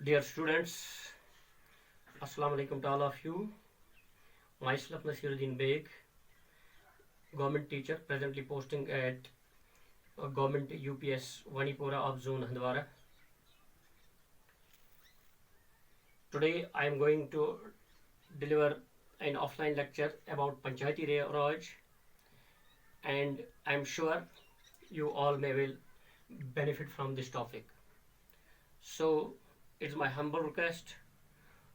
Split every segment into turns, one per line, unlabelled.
Dear students, Assalamu alaikum to all of you. Myself Nasiruddin Beg, government teacher, presently posting at government UPS Vanipura of Zone Handwara. Today I am going to deliver an offline lecture about Panchayati Raj, and I am sure you all may will benefit from this topic. So it's my humble request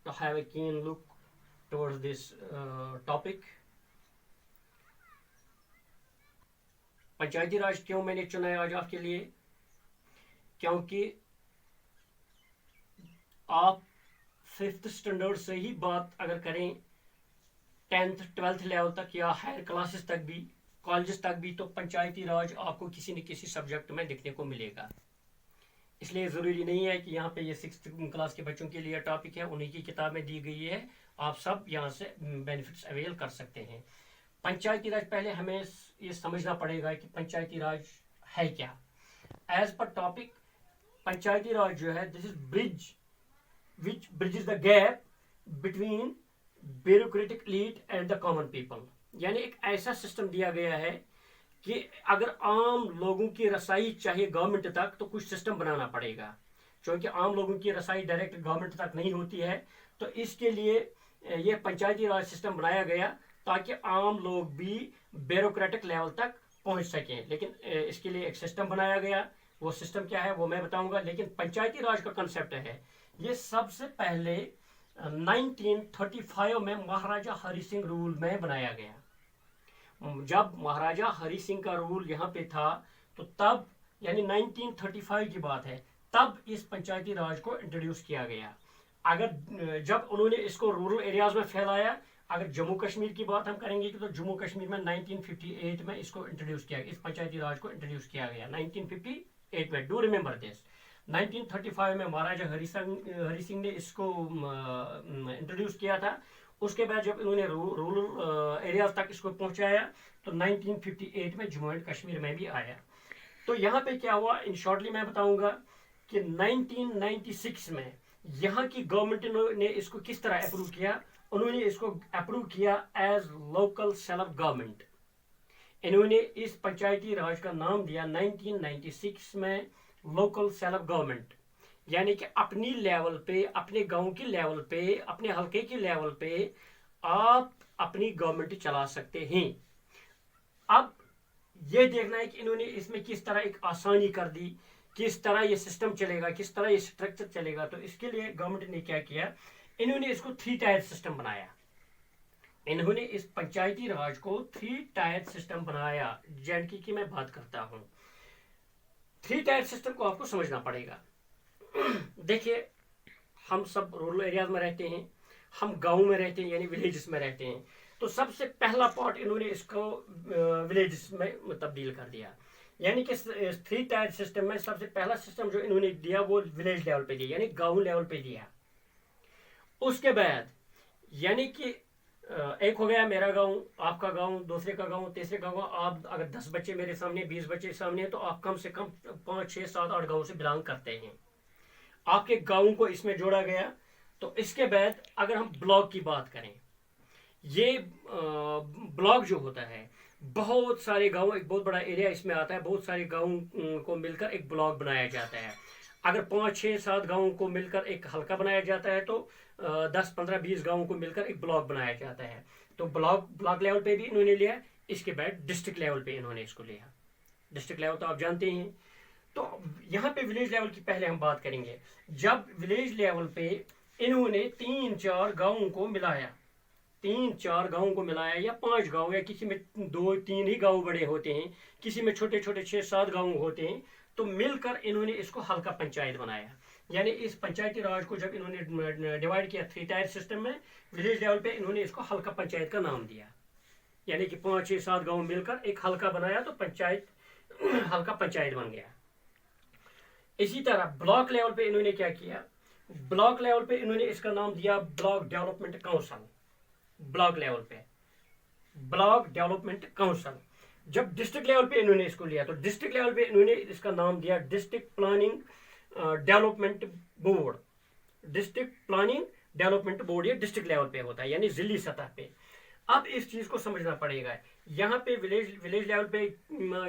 to have a keen look towards this topic. पंचायती राज क्यों मैंने चुना है आज आपके लिए? क्योंकि आप 5th standard से ही बात अगर करें 10th 12th लेवल तक या हायर क्लासेस तक भी, कॉलेजेस तक भी, तो पंचायती राज आपको किसी न किसी सब्जेक्ट में देखने को मिलेगा. इसलिए ज़रूरी नहीं है कि यहाँ पे ये 6th क्लास के बच्चों के लिए टॉपिक है, उन्हीं की किताब में दी गई है, आप सब यहाँ से बेनिफिट्स अवेल कर सकते हैं. पंचायती राज, पहले हमें ये समझना पड़ेगा कि पंचायती राज है क्या. एज पर टॉपिक, पंचायती राज जो है, this is bridge which bridges the gap between bureaucratic elite and the common people. यानी एक ऐसा सिस्टम दिया गया है कि अगर आम लोगों की रसाई चाहिए गवर्नमेंट तक तो कुछ सिस्टम बनाना पड़ेगा. क्योंकि आम लोगों की रसाई डायरेक्ट गवर्नमेंट तक नहीं होती है, तो इसके लिए यह पंचायती राज सिस्टम बनाया गया ताकि आम लोग भी ब्यूरोक्रेटिक लेवल तक पहुंच सकें. लेकिन इसके लिए एक सिस्टम बनाया गया. वो सिस्टम क्या है वो मैं बताऊंगा. लेकिन पंचायती राज का कंसेप्ट है, ये सबसे पहले 1935 में महाराजा हरि सिंह रूल में बनाया गया. जब महाराजा हरि सिंह का रूल यहाँ पे था, तो तब यानी 1935 की बात है, तब इस पंचायती राज को इंट्रोड्यूस किया गया. अगर जब उन्होंने इसको रूरल एरियाज में फैलाया, अगर जम्मू कश्मीर की बात हम करेंगे तो जम्मू कश्मीर में 1958 में इसको इंट्रोड्यूस किया, इस पंचायती राज को इंट्रोड्यूस किया गया 1958 में. Do remember this. 1935 में महाराजा हरि सिंह ने इसको इंट्रोड्यूस किया था. उसके बाद जब इन्होंने रूरल एरियाज तक इसको पहुंचाया तो 1958 में जम्मू एंड कश्मीर में भी आया. तो यहाँ पे क्या हुआ, इन शॉर्टली मैं बताऊंगा कि 1996 में यहाँ की गवर्नमेंट ने इसको किस तरह अप्रूव किया. उन्होंने इसको अप्रूव किया एज लोकल सेल्फ गवर्नमेंट. इन्होंने इस पंचायती राज का नाम दिया 1996 में लोकल सेल्फ गवर्नमेंट. यानी कि अपनी लेवल पे, अपने गांव की लेवल पे, अपने हल्के की लेवल पे आप अपनी गवर्नमेंट चला सकते हैं. अब ये देखना है कि इन्होंने इसमें किस तरह एक आसानी कर दी, किस तरह ये सिस्टम चलेगा, किस तरह ये स्ट्रक्चर चलेगा. तो इसके लिए गवर्नमेंट ने क्या किया, इन्होंने इसको 3 टायर सिस्टम बनाया. इन्होंने इस पंचायती राज को 3 टायर सिस्टम बनाया. जेएंडके की मैं बात करता हूं. 3 टायर सिस्टम को आपको समझना पड़ेगा. देखिए, हम सब रूरल एरियाज में रहते हैं, हम गांव में रहते हैं, यानी विलेजेस में रहते हैं. तो सबसे पहला पार्ट इन्होंने इसको विलेजेस में तब्दील कर दिया. यानी कि 3 टायर सिस्टम में सबसे पहला सिस्टम जो इन्होंने दिया वो विलेज लेवल पे दिया, यानी गांव लेवल पे दिया. उसके बाद यानी कि एक हो गया मेरा गांव, आपका गांव, दूसरे का गांव, तीसरे का गांव. आप अगर 10 बच्चे मेरे सामने, 20 बच्चे सामने हैं, तो आप कम से कम 5 6 7 8 गांव से बिलोंग करते हैं. आपके गांव को इसमें जोड़ा गया. तो इसके बाद अगर हम ब्लॉक की बात करें, ये ब्लॉक जो होता है, बहुत सारे गांव, एक बहुत बड़ा एरिया इसमें आता है, बहुत सारे गांव को मिलकर एक ब्लॉक बनाया जाता है. अगर 5 6 7 गांवों को मिलकर एक हल्का बनाया जाता है, तो 10 15 20 गांवों को मिलकर एक ब्लॉक बनाया जाता है. तो ब्लॉक लेवल पे भी इन्होंने लिया. इसके बाद डिस्ट्रिक्ट लेवल पे इन्होंने इसको लिया. डिस्ट्रिक्ट लेवल तो आप जानते हैं. तो यहाँ पे विलेज लेवल की पहले हम बात करेंगे. जब विलेज लेवल पे इन्होंने 3 4 गांवों को मिलाया, 3 4 गांवों को मिलाया, या 5 गांव, या किसी में 2 3 ही गांव बड़े होते हैं, किसी में छोटे छोटे 6 7 गांव होते हैं, तो मिलकर इन्होंने इसको हल्का पंचायत बनाया. यानी इस पंचायती राज को जब इन्होंने डिवाइड किया 3 टायर सिस्टम में, विलेज लेवल पे इन्होंने इसको हल्का पंचायत का नाम दिया. यानी कि 5 6 7 गांव मिलकर एक हल्का बनाया, तो पंचायत हल्का पंचायत बन गया. इसी तरह ब्लॉक लेवल पे इन्होंने क्या किया, ब्लॉक लेवल पे इन्होंने इसका नाम दिया block development council. Block level पे ब्लॉक डेवलपमेंट काउंसिल. जब डिस्ट्रिक्ट लेवल पे इन्होंने इसको लिया, तो डिस्ट्रिक्ट लेवल पे इन्होंने इसका नाम दिया district planning development board. District planning development board ये डिस्ट्रिक्ट लेवल पे होता है, यानी जिली सतह पे। अब इस चीज को समझना पड़ेगा, यहाँ पे विलेज लेवल पे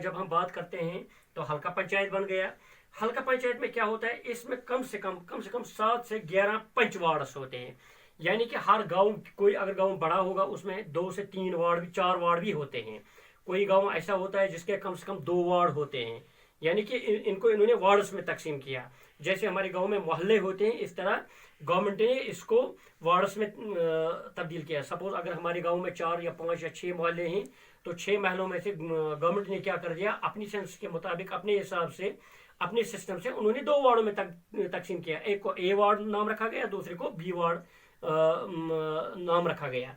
जब हम बात करते हैं तो हल्का पंचायत बन गया। हल्का पंचायत में क्या होता है, इसमें कम से कम 7 से 11 पंच वार्ड्स होते हैं, यानी कि हर गांव, कोई अगर गांव बड़ा होगा उसमें 2 से 3 वार्ड भी, 4 वार्ड भी होते हैं। कोई गांव ऐसा होता है जिसके कम से कम 2 वार्ड होते हैं, यानी कि इनको इन्होंने वार्ड्स में तकसीम किया। जैसे हमारे गांव में मोहल्ले होते हैं, इस तरह गवर्नमेंट ने इसको वार्ड्स में तब्दील किया। सपोज अगर हमारे गांव में 4 या 5 या 6 मोहल्ले हैं, तो 6 महलों में से गवर्नमेंट ने क्या कर दिया, अपनी सेंस के मुताबिक, अपने हिसाब से, अपने सिस्टम से उन्होंने 2 वार्डों में तकसीम किया। एक को ए वार्ड नाम रखा गया, दूसरे को बी वार्ड नाम रखा गया।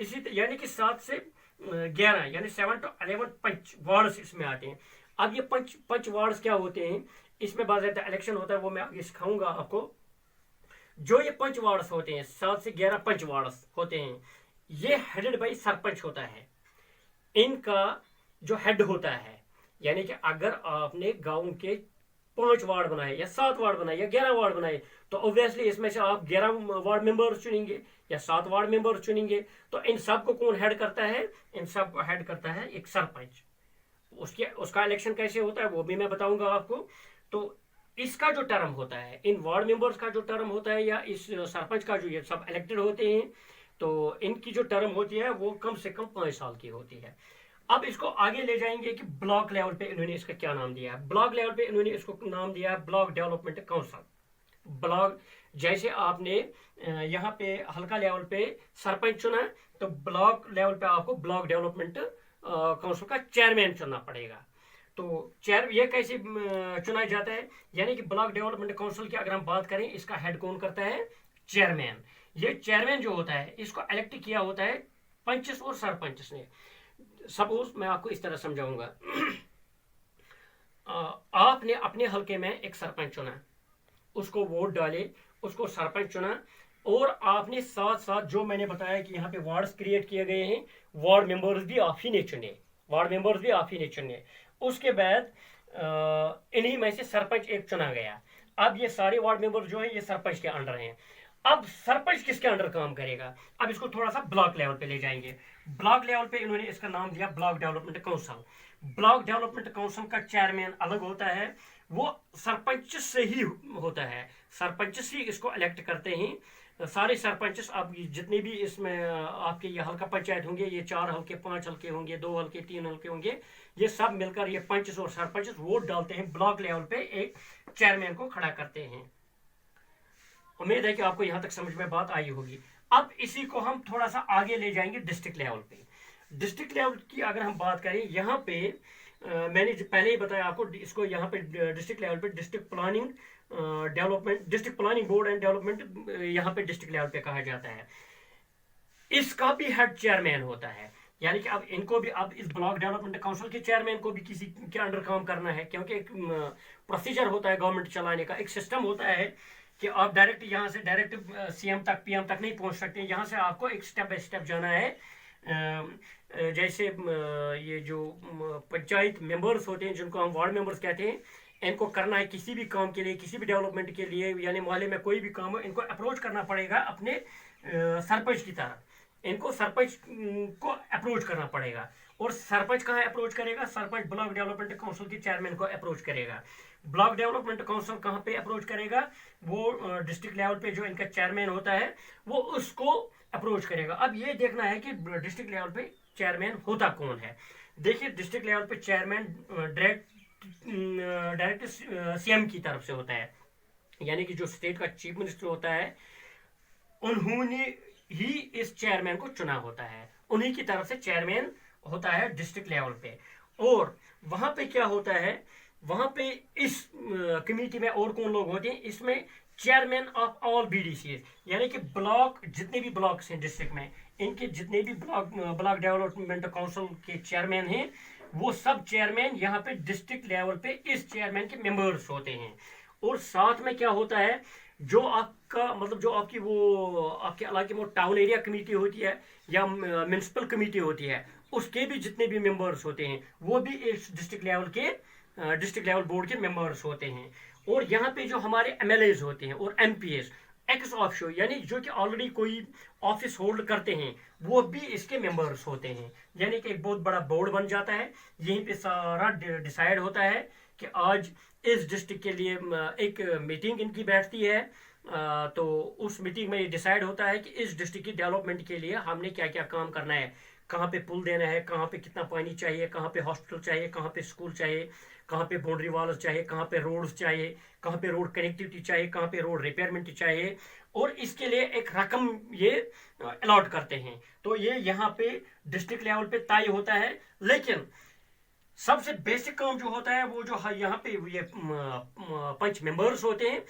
इसी यानी कि 7 से 11 यानी 7 to 11 पंच वार्ड्स इसमें आते हैं। अब ये पंच वार्ड्स क्या होते हैं, इसमें बाकायदा इलेक्शन होता है, वो मैं आगे सिखाऊंगा आपको। जो ये पंच वार्ड्स होते हैं, 7 से 11 पंच वार्ड्स होते हैं, ये हेडेड बाई सरपंच होता है। इनका जो हेड होता है, यानी कि अगर आपने गांव के 5 वार्ड बनाए या 7 वार्ड बनाए या 11 वार्ड बनाए, तो ऑब्वियसली इसमें से आप 11 वार्ड मेंबर्स चुनेंगे या 7 वार्ड मेंबर्स चुनेंगे। तो इन सब को कौन हेड करता है, इन सब को हेड करता है एक सरपंच। उसका इलेक्शन कैसे होता है वो भी मैं बताऊंगा आपको। तो इसका जो टर्म होता है, इन वार्ड मेंबर्स का जो टर्म होता है, या इस सरपंच का, जो ये सब इलेक्टेड होते हैं, तो इनकी जो टर्म होती है वो कम से कम 5 साल की होती है। अब इसको आगे ले जाएंगे कि ब्लॉक लेवल पे इन्होंने इसका क्या नाम दिया है। ब्लॉक लेवल पे इन्होंने इसको नाम दिया है ब्लॉक डेवलपमेंट काउंसिल। ब्लॉक, जैसे आपने यहाँ पे हल्का लेवल पे सरपंच चुना, तो ब्लॉक लेवल पे आपको ब्लॉक डेवलपमेंट काउंसिल का चेयरमैन चुनना पड़ेगा। तो ये कैसे चुना जाता है, यानी कि ब्लॉक डेवलपमेंट काउंसिल की अगर हम बात करें, इसका हेड कौन करता है, चेयरमैन। ये चेयरमैन जो होता है, इसको इलेक्ट किया होता है पंचस और सरपंचस ने। सपोज मैं आपको इस तरह समझाऊंगा। आपने अपने हलके में एक सरपंच चुना, उसको वोट डाले, उसको सरपंच चुना, और आपने साथ साथ जो मैंने बताया कि यहाँ पे वार्ड्स क्रिएट किए गए हैं, वार्ड मेंबर्स भी आप ही ने चुने, वार्ड मेंबर्स भी आप ही ने चुने। उसके बाद इन्हीं में से सरपंच एक चुना गया। अब ये सारे वार्ड मेंबर जो है ये सरपंच के अंडर हैं। अब सरपंच किसके अंडर काम करेगा, अब इसको थोड़ा सा ब्लॉक लेवल पे ले जाएंगे। ब्लॉक लेवल पे इन्होंने इसका नाम दिया block development council. Block development council का चेयरमैन अलग होता है, वो सरपंच से ही होता है, सरपंच ही इसको इलेक्ट करते हैं। सारे सरपंच, आप जितने भी इसमें आपके ये हल्का पंचायत होंगे, ये 4 हल्के, 5 हल्के होंगे, 2 हल्के, 3 हल्के होंगे, ये सब मिलकर ये पंच और सरपंच वोट डालते हैं, ब्लॉक लेवल पे एक चेयरमैन को खड़ा करते हैं। उम्मीद है कि आपको यहां तक समझ में बात आई होगी। अब इसी को हम थोड़ा सा आगे ले जाएंगे डिस्ट्रिक्ट लेवल पे। डिस्ट्रिक्ट लेवल की अगर हम बात करें, यहाँ पे मैंने पहले ही बताया आपको, इसको यहाँ पे डिस्ट्रिक्ट लेवल पे district planning development, district planning board and development, यहाँ पे डिस्ट्रिक्ट लेवल पे कहा जाता है। इसका भी हेड चेयरमैन होता है, यानी कि अब इनको भी, अब इस ब्लॉक डेवलपमेंट काउंसिल के चेयरमैन को भी किसी के अंडर काम करना है, क्योंकि एक प्रोसीजर होता है गवर्नमेंट चलाने का, एक सिस्टम होता है कि आप डायरेक्ट यहाँ से डायरेक्ट सीएम तक, पीएम तक नहीं पहुंच सकते। यहाँ से आपको एक स्टेप बाय स्टेप जाना है। जैसे ये जो पंचायत मेंबर्स होते हैं, जिनको हम वार्ड मेंबर्स कहते हैं, इनको करना है किसी भी काम के लिए, किसी भी डेवलपमेंट के लिए, यानी मोहल्ले में कोई भी काम हो, इनको अप्रोच करना पड़ेगा अपने सरपंच की तरह। इनको सरपंच को अप्रोच करना पड़ेगा। और सरपंच कहाँ अप्रोच करेगा, सरपंच ब्लॉक डेवलपमेंट काउंसिल के चेयरमैन को अप्रोच करेगा। ब्लॉक डेवलपमेंट काउंसिल कहाँ पे अप्रोच करेगा, वो डिस्ट्रिक्ट लेवल पे जो इनका चेयरमैन होता है वो उसको अप्रोच करेगा। अब ये देखना है कि डिस्ट्रिक्ट लेवल पे चेयरमैन होता कौन है। देखिए, डिस्ट्रिक्ट लेवल पे चेयरमैन डायरेक्ट सीएम की तरफ से होता है, यानी कि जो स्टेट का चीफ मिनिस्टर होता है, उन्होंने ही इस चेयरमैन को चुना होता है, उन्हीं की तरफ से चेयरमैन होता है डिस्ट्रिक्ट लेवल पे। और वहां पे क्या होता है, वहां पे इस कमेटी में और कौन लोग होते हैं, इसमें चेयरमैन ऑफ ऑल बीडीसी, यानी कि ब्लॉक, जितने भी ब्लॉक्स हैं डिस्ट्रिक्ट में, इनके जितने भी ब्लॉक डेवलपमेंट काउंसिल के चेयरमैन हैं, वो सब चेयरमैन यहाँ पे डिस्ट्रिक्ट लेवल पे इस चेयरमैन के मेंबर्स होते हैं। और साथ में क्या होता है, जो आपका मतलब जो आपकी वो आपके इलाके में टाउन एरिया कमेटी होती है या म्यूनिसिपल कमेटी होती है, उसके भी जितने भी मेंबर्स होते हैं वो भी इस डिस्ट्रिक्ट लेवल बोर्ड के मेंबर्स होते हैं। और यहाँ पे जो हमारे एमएलएज होते हैं और एमपीएस, एक्स ऑफिशियो यानी जो कि ऑलरेडी कोई ऑफिस होल्ड करते हैं वो भी इसके मेंबर्स होते हैं। यानी कि एक बहुत बड़ा बोर्ड बन जाता है, यहीं पे सारा डिसाइड होता है कि आज इस डिस्ट्रिक्ट के लिए एक मीटिंग इनकी बैठती है। तो उस मीटिंग में ये डिसाइड होता है कि इस डिस्ट्रिक्ट की डेवलपमेंट के लिए हमने क्या क्या काम करना है, कहाँ पे पुल देना है, कहाँ पे कितना पानी चाहिए, कहाँ पे हॉस्पिटल चाहिए, कहाँ पे स्कूल चाहिए, कहाँ पे बाउंड्री वॉल्स चाहिए, कहाँ पे रोड्स चाहिए, कहाँ पे रोड कनेक्टिविटी चाहिए, कहाँ पे रोड रिपेयरमेंट चाहिए, और इसके लिए एक रकम ये अलॉट करते हैं। तो ये यहाँ पे डिस्ट्रिक्ट लेवल पे तय होता है। लेकिन सबसे बेसिक काम जो होता है वो जो यहाँ पे ये पंच मेंबर्स होते हैं,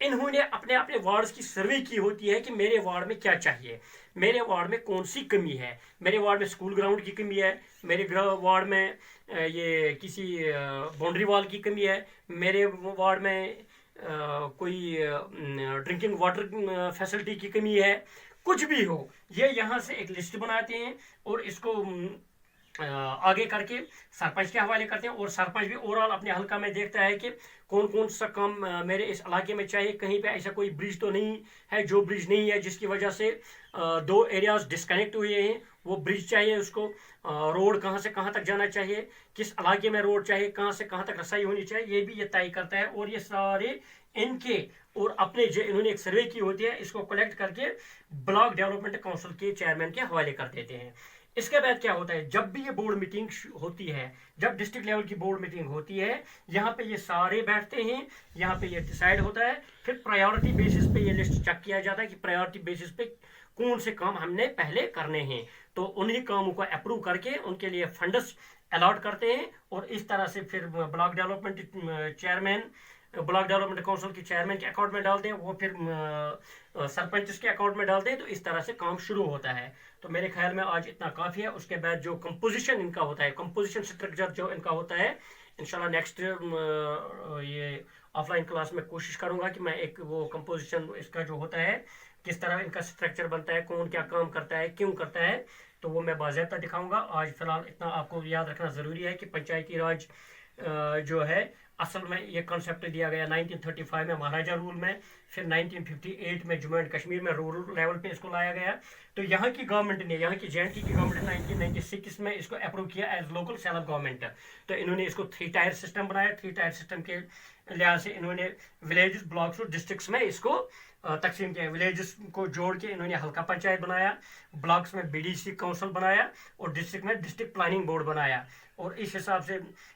इन्होंने अपने अपने वार्ड्स की सर्वे की होती है कि मेरे वार्ड में क्या चाहिए, मेरे वार्ड में कौन सी कमी है, मेरे वार्ड में स्कूल ग्राउंड की कमी है, मेरे वार्ड में ये किसी बाउंड्री वॉल की कमी है, मेरे वार्ड में कोई ड्रिंकिंग वाटर फैसिलिटी की कमी है, कुछ भी हो, ये यहाँ से एक लिस्ट बनाते हैं और इसको आगे करके सरपंच के हवाले करते हैं। और सरपंच भी ओवरऑल अपने हल्का में देखता है कि कौन कौन सा काम मेरे इस इलाके में चाहिए, कहीं पे ऐसा कोई ब्रिज तो नहीं है, जो ब्रिज नहीं है जिसकी वजह से दो एरियाज डिस्कनेक्ट हुए हैं, वो ब्रिज चाहिए उसको, रोड कहाँ से कहाँ तक जाना चाहिए, किस इलाके में रोड चाहिए, कहाँ से कहाँ तक रसाई होनी चाहिए, ये भी ये तय करता है। और ये सारे इनके और अपने जो इन्होंने एक सर्वे की होती है, इसको कलेक्ट करके ब्लॉक डेवलपमेंट काउंसिल के चेयरमैन के हवाले कर देते हैं। इसके बाद क्या होता है, जब भी ये बोर्ड मीटिंग होती है, जब डिस्ट्रिक्ट लेवल की बोर्ड मीटिंग होती है, यहाँ पे ये सारे बैठते हैं, यहाँ पे ये डिसाइड होता है, फिर प्रायोरिटी बेसिस पे ये लिस्ट चेक किया जाता है कि प्रायोरिटी बेसिस पे कौन से काम हमने पहले करने हैं। तो उन्हीं कामों को अप्रूव करके उनके लिए फंड्स अलॉट करते हैं, और इस तरह से फिर block development chairman, block development council के चेयरमैन के अकाउंट में डालते हैं, वो फिर सरपंच के अकाउंट में डालते हैं। तो इस तरह से काम शुरू होता है। तो मेरे ख्याल में आज इतना काफ़ी है। उसके बाद जो कंपोजिशन इनका होता है, कंपोजिशन स्ट्रक्चर जो इनका होता है, इंशाल्लाह नेक्स्ट ये ऑफलाइन क्लास में कोशिश करूंगा कि मैं एक वो कंपोजिशन इसका जो होता है, किस तरह इनका स्ट्रक्चर बनता है, कौन क्या काम करता है, क्यों करता है, तो वो मैं बाज़ाब्ता दिखाऊंगा। आज फिलहाल इतना आपको याद रखना ज़रूरी है कि पंचायती राज जो है, असल में ये कॉन्सेप्ट दिया गया 1935 में महाराजा रूल में, फिर 1958 में जम्मू एंड कश्मीर में रूरल लेवल पे इसको लाया गया। तो यहाँ की गवर्नमेंट ने, यहाँ की JNK की गवर्नमेंट ने 1996 में इसको अप्रूव किया एज लोकल सेल्फ गवर्नमेंट। तो इन्होंने इसको 3 टायर सिस्टम बनाया। 3 टायर सिस्टम के लिहाज से इन्होंने विलेजेस, ब्लॉक्स और डिस्ट्रिक्ट्स में इसको तकसीम किया। विलेजेस को जोड़ के इन्होंने हल्का पंचायत बनाया, ब्लॉक्स में BDC काउंसिल बनाया, और डिस्ट्रिक्ट में डिस्ट्रिक्ट प्लानिंग बोर्ड बनाया। और इस हिसाब से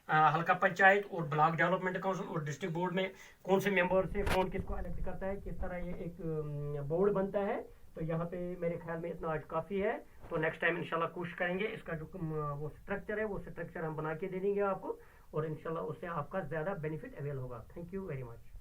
हल्का पंचायत और ब्लॉक डेवलपमेंट काउंसिल और डिस्ट्रिक्ट बोर्ड में कौन से मेंबर से कौन किसको इलेक्ट करता है, किस तरह ये एक बोर्ड बनता है। तो यहाँ पे मेरे ख्याल में इतना आज काफ़ी है। तो नेक्स्ट टाइम इंशाल्लाह कोशिश करेंगे इसका जो वो स्ट्रक्चर है, वो स्ट्रक्चर हम बना के दे देंगे आपको, और इंशाल्लाह उससे आपका ज़्यादा बेनिफिट अवेल होगा। Thank you very much.